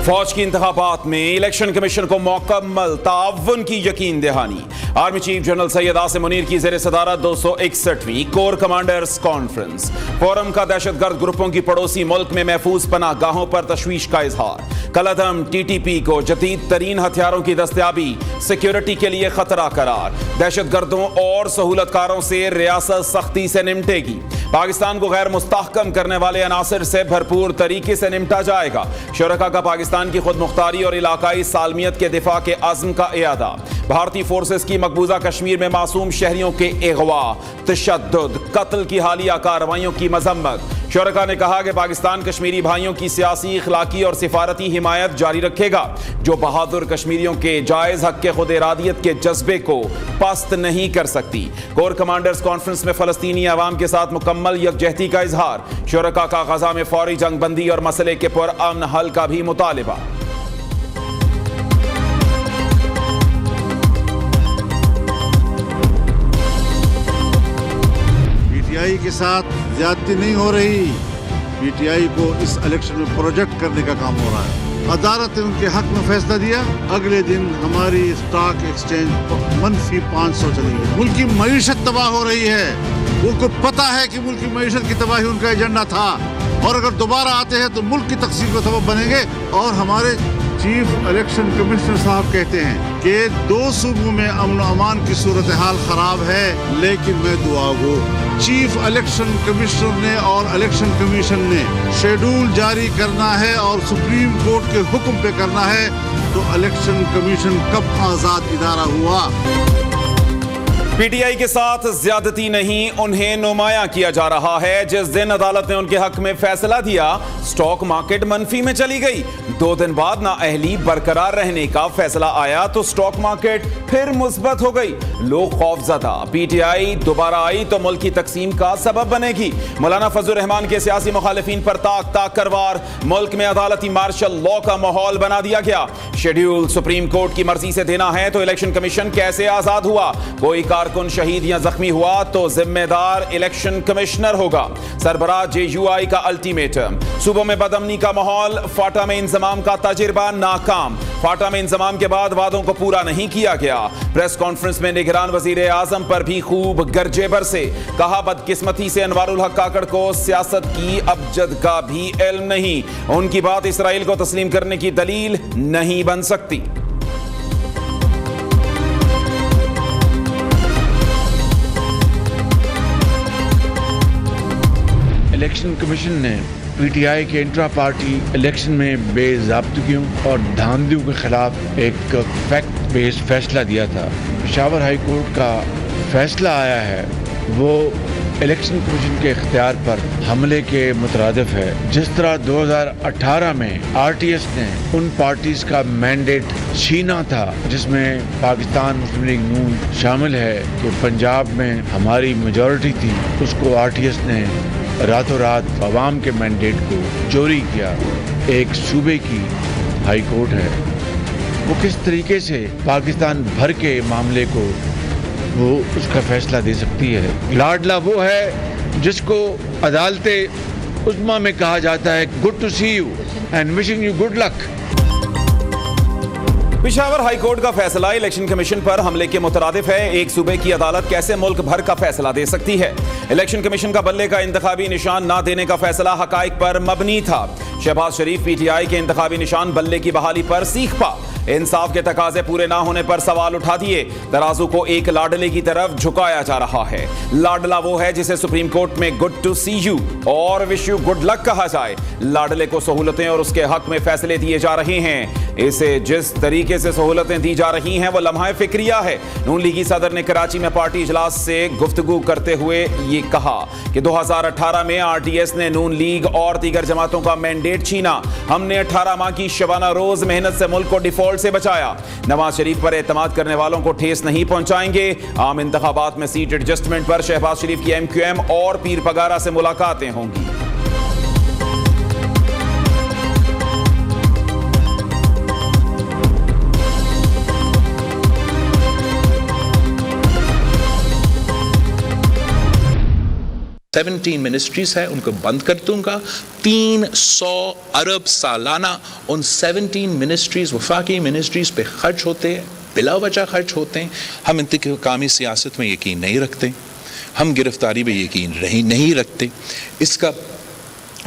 फौज की इंतखाबात में इलेक्शन कमीशन को मुकम्मल ताउन की यकीन दहानी। Army chief general Syed Asim Munir की ज़ेर सदारत 261वीं कोर कमांडर्स कॉन्फ्रेंस। फोरम का दहशतगर्द ग्रुपों की पड़ोसी मुल्क में महफूज पनाहगाहों पर तशवीश का इजहार। कलअदम TTP को जदीद तरीन हथियारों की दस्तयाबी सिक्योरिटी के लिए खतरा करार। दहशतगर्दों और सहूलतकारों से रियासत सख्ती से निपटेगी। पाकिस्तान को गैर मुस्तहकम करने वाले अनासर से भरपूर तरीके से निपटा जाएगा। शुरका का पाकिस्तान की खुद मुख्तारी और इलाकाई सालमियत के दिफा के अज़्म का इयादा। भारतीय फोर्सेस की मकबूजा कश्मीर में मासूम शहरियों के अगवा, तशद्दुद, कत्ल की हालिया कार्रवाइयों की मजम्मत। शुरका ने कहा कि पाकिस्तान कश्मीरी भाइयों की सियासी, इखलाकी और सिफारती हिमायत जारी रखेगा, जो बहादुर कश्मीरियों के जायज हक के खुद इरादियत के जज्बे को पस्त नहीं कर सकती। कोर कमांडर्स कॉन्फ्रेंस में फलस्तीनी अवाम के साथ मुकम्मल यकजहती का इजहार। शुरका का गजा में फौरी जंग बंदी और मसले के पुरअमन हल का भी मुतालिबा। PTI के साथ ज्यादती नहीं हो रही। PTI को इस इलेक्शन में प्रोजेक्ट करने का काम हो रहा है। अदालत ने उनके हक में फैसला दिया। अगले दिन हमारी स्टॉक एक्सचेंज -500 चली गई। मुल्क की मईशत तबाह हो रही है। उनको पता है कि मुल्क की मईशत की तबाही उनका एजेंडा था, और अगर दोबारा आते हैं तो मुल्क की तकसीम का सबब बनेंगे। और हमारे चीफ इलेक्शन कमिश्नर साहब कहते हैं कि 2 सूबों में अमन अमान की सूरत हाल खराब है, लेकिन मैं दुआ गो। चीफ इलेक्शन कमिश्नर ने और इलेक्शन कमीशन ने शेड्यूल जारी करना है और सुप्रीम कोर्ट के हुक्म पे करना है, तो इलेक्शन कमीशन कब आजाद इदारा हुआ। PTI के साथ ज्यादती नहीं, उन्हें नुमायां किया जा रहा है। जिस दिन अदालत ने उनके हक में फैसला दिया, स्टॉक मार्केट मनफी में चली गई। 2 दिन बाद नाअहली बरकरार रहने का फैसला आया तो स्टॉक मार्केट फिर मुस्बत हो गई। लोग खौफजदा। PTI दोबारा आई तो मुल्क की तकसीम का सबब बनेगी। मौलाना फजल रहमान के सियासी मुखालिफिन पर ताक ताक करवार। मुल्क में अदालती मार्शल लॉ का माहौल बना दिया गया। शेड्यूल सुप्रीम कोर्ट की मर्जी से देना है तो इलेक्शन कमीशन कैसे आजाद हुआ। कोई कारकुन शहीद या जख्मी हुआ तो जिम्मेदार इलेक्शन कमिश्नर होगा। सरबराह JUI का अल्टीमेटम। सूबों में बदअमनी का माहौल। फाटा में इंजमाम का तजुर्बा नाकाम। फाटा में इंजमाम के बाद वादों को पूरा नहीं किया गया। प्रेस कॉन्फ्रेंस में निगरान वजीर आजम पर भी खूब गर्जे बरसे। कहा, बदकिस्मती से अनवारुल हक काकड़ को सियासत की अबजद का भी इल्म नहीं। उनकी बात इसराइल को तस्लीम करने की दलील नहीं बन सकती। इलेक्शन कमीशन ने PTI के इंट्रा पार्टी इलेक्शन में बेज़ाब्तगियों और धांधलियों के खिलाफ एक फैक्ट बेस्ड फैसला दिया था। पेशावर हाई कोर्ट का फैसला आया है, वो इलेक्शन कमीशन के इख्तियार पर हमले के मुतरादिफ है। जिस तरह 2018 में RTS ने उन पार्टीज का मैंडेट छीना था जिसमें पाकिस्तान मुस्लिम लीग नून शामिल है, कि पंजाब में हमारी मेजॉरिटी थी, उसको RTS ने रातों रात अवाम के मैंडेट को चोरी किया। एक सूबे की हाई कोर्ट है, वो किस तरीके से पाकिस्तान भर के मामले को वो उसका फैसला दे सकती है। लाडला वो है जिसको अदालते उस्मा में कहा जाता है good to see you and wishing you good luck. Peshawar high court का फैसला इलेक्शन कमीशन पर हमले के मुतरादिफ है। एक सूबे की अदालत कैसे मुल्क भर का फैसला दे सकती है। इलेक्शन कमीशन का बल्ले का इंतखाबी निशान ना देने का फैसला हकाइक पर मबनी था। शहबाज शरीफ PTI के इंतखाबी निशान बल्ले की बहाली पर सीख पा। इंसाफ के तकाजे पूरे ना होने पर सवाल उठा दिए। तराजू को एक लाडले की तरफ झुकाया जा रहा है। लाडला वो है जिसे सुप्रीम कोर्ट में गुड टू सी यू और विश यू गुड लक कहा जाए। लाडले को सहूलतें और उसके हक में फैसले दिए जा रहे हैं। इसे जिस तरीके से सहूलतें दी जा रही हैं वो लम्हा फिक्रिया है। नून लीगी सदर ने कराची में पार्टी इजलास से गुफ्तगू करते हुए ये कहा कि 2018 में RTS ने नून लीग और दीगर जमातों का मैंडेट छीना। हमने 18 माह की शबाना रोज मेहनत से मुल्क को डिफॉल्ट से बचाया। नवाज शरीफ पर एतमाद करने वालों को ठेस नहीं पहुंचाएंगे। आम इंतखाबात में सीट एडजस्टमेंट पर शहबाज शरीफ की MQM और पीर पगारा से मुलाकातें होंगी। 17 मिनिस्ट्रीज है उनको बंद कर दूंगा। 300 अरब सालाना उन 17 मिनिस्ट्रीज वफाकी मिनिस्ट्रीज पे खर्च होते हैं, बिला वजह खर्च होते हैं। हम इंतकामी सियासत में यकीन नहीं रखते, हम गिरफ्तारी में यकीन नहीं रखते। इसका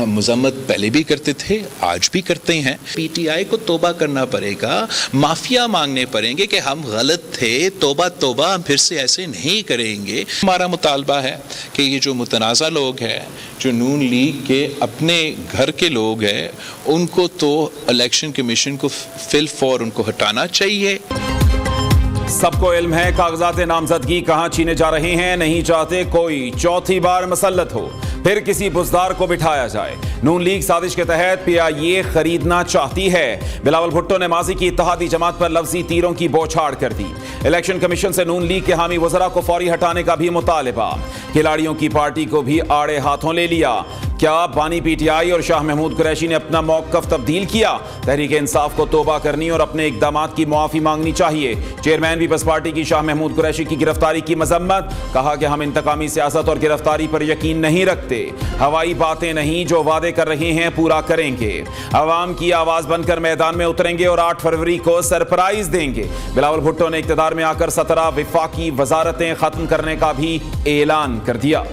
मजम्मत पहले भी करते थे, आज भी करते हैं। पीटीआई को तौबा करना पड़ेगा, माफिया मांगने पड़ेंगे कि हम गलत थे, तौबा तौबा, हम फिर से ऐसे नहीं करेंगे। हमारा मुतालबा है कि ये जो मुतनाज़ा लोग हैं, जो नून लीग के अपने घर के लोग हैं, उनको तो इलेक्शन कमीशन को फिल फॉर उनको हटाना चाहिए। सबको इल्म है कागजात नामजदगी कहां छीने जा रहे हैं। नहीं चाहते कोई चौथी बार मसल्लत हो, फिर किसी बुजदार को बिठाया जाए। नून लीग साजिश के तहत पीआईए खरीदना चाहती है। बिलावल भुट्टो ने माजी की इत्तेहादी जमात पर लफ्जी तीरों की बौछार कर दी। इलेक्शन कमीशन से नून लीग के हामी वज़रा को फौरी हटाने का भी मुतालिबा। खिलाड़ियों की पार्टी को भी आड़े हाथों ले लिया। क्या बानी पीटीआई और शाह महमूद कुरैशी ने अपना मौक़िफ़ तब्दील किया? तहरीक इंसाफ को तौबा करनी और अपने इक़दामात की मुआफ़ी मांगनी चाहिए। चेयरमैन पीपल्स पार्टी की शाह महमूद कुरैशी की गिरफ्तारी की मजम्मत। कहा कि हम इंतकामी सियासत और गिरफ्तारी पर यकीन नहीं रखते, हवाई बातें नहीं, जो वादे कर रहे हैं पूरा करेंगे। अवाम की आवाज़ बनकर मैदान में उतरेंगे और 8 फरवरी को सरप्राइज देंगे। बिलावल भुट्टो ने इक़्तिदार में आकर 17 विफाकी वजारतें ख़त्म करने का भी ऐलान कर दिया।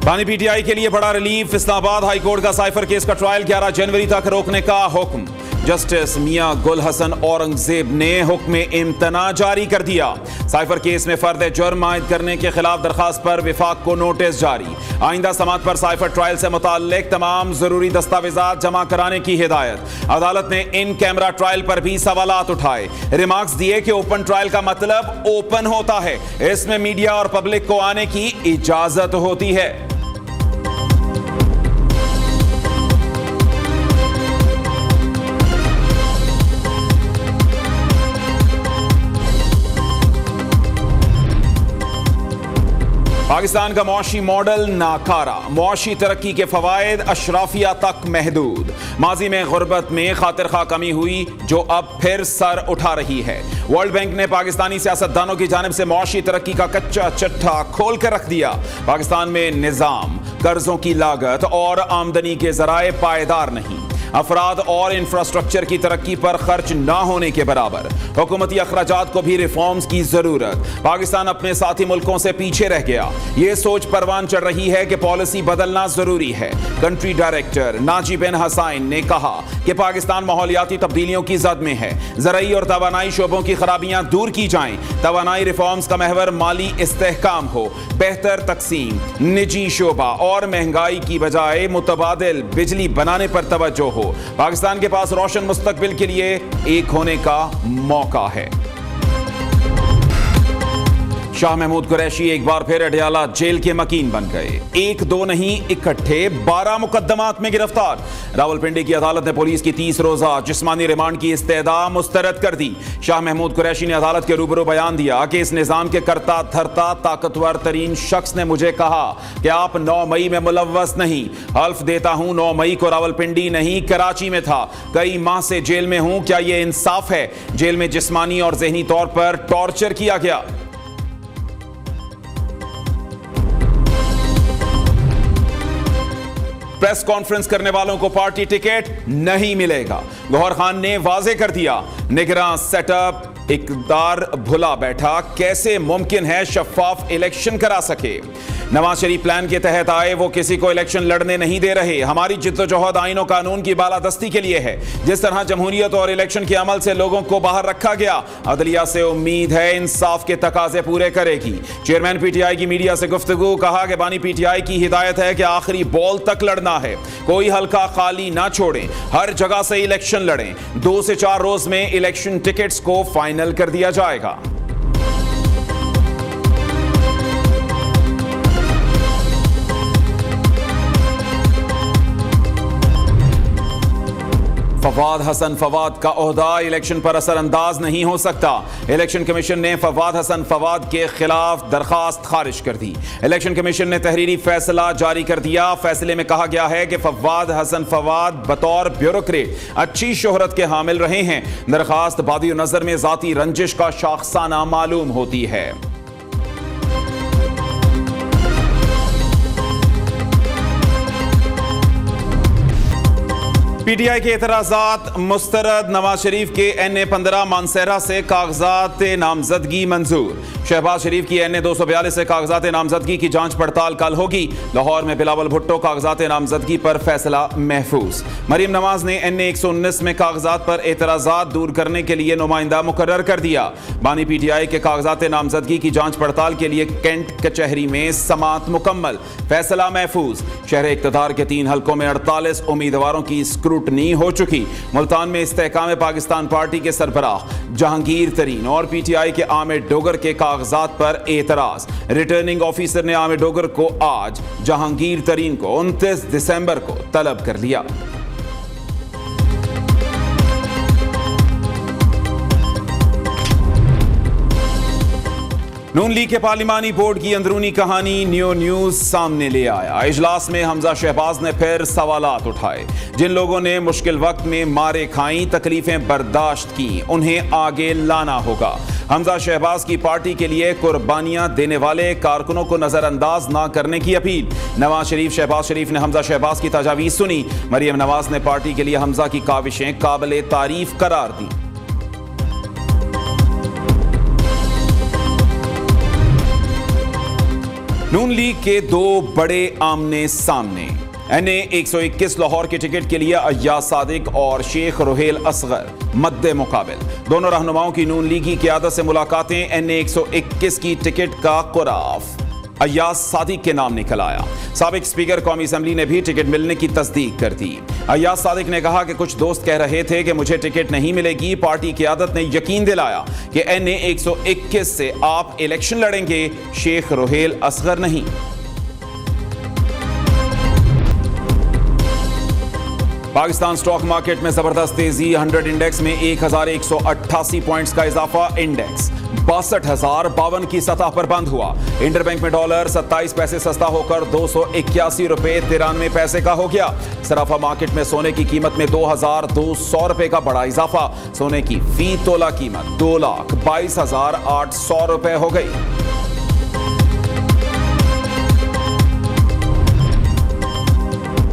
बानी पीटीआई के लिए बड़ा रिलीफ। इस्लामाबाद हाई कोर्ट का साइफर केस का ट्रायल 11 जनवरी तक रोकने का हुक्म। जस्टिस मियां गुल हसन औरंगजेब ने हुक्म इम्तना जारी कर दिया। साइफर केस में फर्द जुर्म आयद करने के खिलाफ दरखास्त पर विफाक को नोटिस जारी। आइंदा समात पर साइफर ट्रायल से मुताल्लिक तमाम जरूरी दस्तावेजात जमा कराने की हिदायत। अदालत ने इन कैमरा ट्रायल पर भी सवालात उठाए। रिमार्क्स दिए कि ओपन ट्रायल का मतलब ओपन होता है, इसमें मीडिया और पब्लिक को आने की इजाजत होती है। पाकिस्तान का मुआशी मॉडल नाकारा, मुआशी तरक्की के फवायद अशराफिया तक महदूद। माजी में गुर्बत में खातिर खा कमी हुई जो अब फिर सर उठा रही है। वर्ल्ड बैंक ने पाकिस्तानी सियासतदानों की जानिब से मुआशी तरक्की का कच्चा चट्टा खोल कर रख दिया। पाकिस्तान में निजाम, कर्जों की लागत और आमदनी के जराए पायदार नहीं। अफराद और इंफ्रास्ट्रक्चर की तरक्की पर खर्च ना होने के बराबर। हुकूमती अखराजात को भी रिफॉर्म्स की जरूरत। पाकिस्तान अपने साथी मुल्कों से पीछे रह गया। ये सोच परवान चढ़ रही है कि पॉलिसी बदलना जरूरी है। कंट्री डायरेक्टर नाजी बिन हसैन ने कहा कि पाकिस्तान माहौलियाती तब्दीलियों की जद में है। ज़राई और तवानाई शोबों की खराबियां दूर की जाएं। तवानाई रिफॉर्म्स का महवर माली इस्तेहकाम हो, बेहतर तकसीम, निजी शोबा और महंगाई की बजाय मुतबादिल बिजली बनाने पर तवज्जो हो। पाकिस्तान के पास रोशन मुस्तकबिल के लिए एक होने का मौका है। शाह महमूद कुरैशी एक बार फिर अडयाला जेल के मकीन बन गए। 1 2 नहीं, इकट्ठे 12 मुकदमात में गिरफ्तार। रावलपिंडी की अदालत ने पुलिस की 30 रोजा जिस्मानी रिमांड की इस्तेदा मुस्तरद कर दी। शाह महमूद कुरैशी ने अदालत के रूबरू बयान दिया कि इस निजाम के करता धरता ताकतवर तरीन शख्स ने मुझे कहा कि आप 9 मई में मुलव्वस नहीं। हल्फ देता हूं 9 मई को रावलपिंडी नहीं कराची में था। कई माह से जेल में हूं। क्या यह इंसाफ है? जेल में जिस्मानी और जहनी तौर पर टॉर्चर किया गया। प्रेस कॉन्फ्रेंस करने वालों को पार्टी टिकट नहीं मिलेगा। गौहर खान ने वाजे कर दिया। निगरां सेटअप इक़्तिदार भुला बैठा, कैसे मुमकिन है शफाफ इलेक्शन करा सके। नवाज शरीफ प्लान के तहत आए, वो किसी को इलेक्शन लड़ने नहीं दे रहे। हमारी जिद्दोजहद आईन और कानून की बालादस्ती के लिए है। जिस तरह जमहूरियत और इलेक्शन के अमल से लोगों को बाहर रखा गया, अदलिया से उम्मीद है इंसाफ के तकाजे पूरे करेगी। चेयरमैन पीटीआई की मीडिया से गुफ्तगू। कहा कि बानी पीटीआई की हिदायत है कि आखिरी बॉल तक लड़ना है, कोई हल्का खाली ना छोड़ें, हर जगह से इलेक्शन लड़ें। 2 से 4 रोज में इलेक्शन टिकट्स को फाइनल कर दिया जाएगा। फवाद हसन फवाद का ओहदा इलेक्शन पर असरअंदाज नहीं हो सकता। इलेक्शन कमीशन ने फवाद हसन फवाद के खिलाफ दरखास्त खारिज कर दी। इलेक्शन कमीशन ने तहरीरी फैसला जारी कर दिया। फैसले में कहा गया है कि फवाद हसन फवाद बतौर ब्यूरोक्रेट अच्छी शोहरत के हामिल रहे हैं। दरखास्त बादी नजर में जाती रंजिश का शाखसाना मालूम होती है। पीटीआई के एतराजात मुस्तरद। नवाज शरीफ के NA 15 मानसहरा से कागजात नामजदगी मंजूर। शहबाज शरीफ की NA 242 से कागजात नामजदगी की जांच पड़ताल कल होगी। लाहौर में बिलावल भुट्टो कागजात नामजदगी पर फैसला महफूज। मरीम नवाज ने NA 119 में कागजात पर एतराजात दूर करने के लिए नुमाइंदा मुकर्रर कर दिया। बानी पीटीआई के कागजात नामजदगी की जांच पड़ताल के लिए कैंट कचहरी में समात मुकम्मल। फैसला महफूज। शहर इक़्तिदार के 3 हलकों में 48 उम्मीदवारों की स्क्रूटनी हो चुकी। मुल्तान में इस्तेहकाम पाकिस्तान पार्टी के सरबराह जहांगीर तरीन और पीटीआई के आमिर डोगर के कागजात पर एतराज। रिटर्निंग ऑफिसर ने आमिर डोगर को आज, जहांगीर तरीन को 29 दिसंबर को तलब कर लिया। नून लीग के पार्लिमानी बोर्ड की अंदरूनी कहानी न्यू न्यूज सामने ले आया। इजलास में हमजा शहबाज ने फिर सवालात उठाए। जिन लोगों ने मुश्किल वक्त में मारे खाई, तकलीफें बर्दाश्त की, उन्हें आगे लाना होगा। हमजा शहबाज की पार्टी के लिए कुर्बानियां देने वाले कारकुनों को नजरअंदाज ना करने की अपील। नवाज शरीफ शहबाज शरीफ ने हमजा शहबाज की तजावीज सुनी। मरियम नवाज ने पार्टी के लिए हमजा की काविशें काबिल तारीफ करार दी। नून लीग के 2 बड़े आमने सामने। NA 121 लाहौर के टिकट के लिए अय्याज सादिक और शेख रोहेल असगर मद्दे मुकाबिल। दोनों रहनुमाओं की नून लीग की क़यादत से मुलाकातें। NA 121 की टिकट का कुराफ अय्याज सादिक के नाम निकल आया। साबिक स्पीकर कौमी असेंबली ने भी टिकट मिलने की तस्दीक कर दी। अय्याज सादिक ने कहा कि कुछ दोस्त कह रहे थे कि मुझे टिकट नहीं मिलेगी। पार्टी क़यादत ने यकीन दिलाया कि NA 121 से आप इलेक्शन लड़ेंगे, शेख रोहेल असगर नहीं। पाकिस्तान स्टॉक मार्केट में जबरदस्त तेजी। 100 इंडेक्स में 1188 पॉइंट्स का इजाफा। इंडेक्स 62,052 की सतह पर बंद हुआ। इंटरबैंक में डॉलर 27 पैसे सस्ता होकर 281 रुपए 93 पैसे का हो गया। सराफा मार्केट में सोने की कीमत में 2200 रुपए का बड़ा इजाफा। सोने की फी तोला कीमत 2,22,800 रुपए हो गई।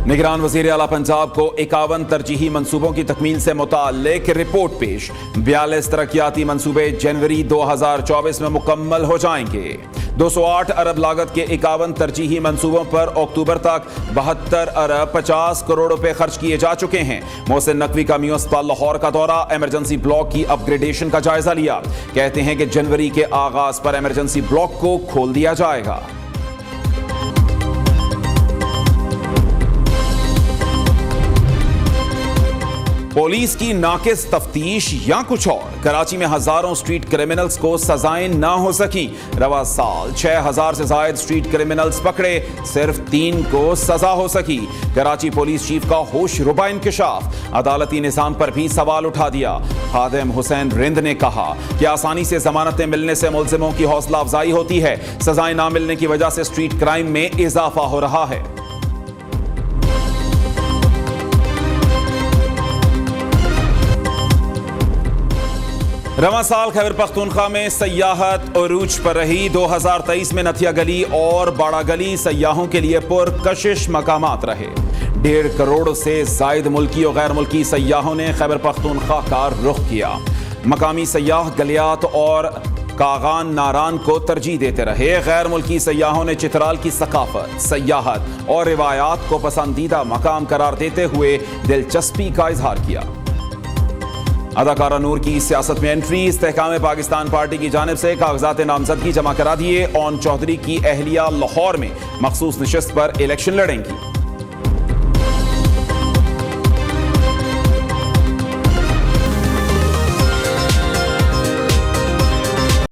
निगरान वज़ीर आला पंजाब को 51 तरजीही मंसूबों की तकमील से मुताल्लिक रिपोर्ट पेश। 42 तरक्याती मंसूबे जनवरी 2024 में मुकम्मल हो जाएंगे। 208 अरब लागत के 51 तरजीही मंसूबों पर अक्टूबर तक 72 अरब 50 करोड़ रुपए खर्च किए जा चुके हैं। मोहसिन नकवी का मियां अस्पताल लाहौर का दौरा, इमरजेंसी ब्लॉक की अपग्रेडेशन का जायजा लिया। कहते हैं कि जनवरी के आगाज पर इमरजेंसी ब्लॉक को खोल दिया जाएगा। पुलिस की नाकिस तफ्तीश या कुछ और। कराची में हजारों स्ट्रीट क्रिमिनल्स को सजाएं ना हो सकी। रवा साल 6000 से ज्यादा स्ट्रीट क्रिमिनल्स पकड़े, सिर्फ 3 को सजा हो सकी। कराची पुलिस चीफ का होश रुबा इंकशाफ। अदालती निजाम पर भी सवाल उठा दिया। खादिम हुसैन रिंद ने कहा कि आसानी से जमानतें मिलने से मुलजिमों की हौसला अफजाई होती है। सजाएं ना मिलने की वजह से स्ट्रीट क्राइम में इजाफा हो रहा है। रवां साल खैबर पख्तूनख्वा में सयाहत उरूज पर रही। 2023 में नथिया गली और बाड़ा गली सयाहों के लिए पुरकशिश मकामात रहे। 1.5 करोड़ से जायद मुल्की और गैर मुल्की सयाहों ने खैबर पख्तूनख्वा का रुख किया। मकामी सयाह गलियात और कागान नारान को तरजीह देते रहे। गैर मुल्की सयाहों ने चित्राल की सकाफत, सयाहत और रिवायात को पसंदीदा मकाम करार देते हुए दिलचस्पी का इजहार किया। अदाकारा नूर की सियासत में एंट्री। इस्तेहकाम पाकिस्तान पार्टी की जानिब से कागजात नामजदगी जमा करा दिए। ओन चौधरी की अहलिया लाहौर में मखसूस नशिस्त पर इलेक्शन लड़ेंगी।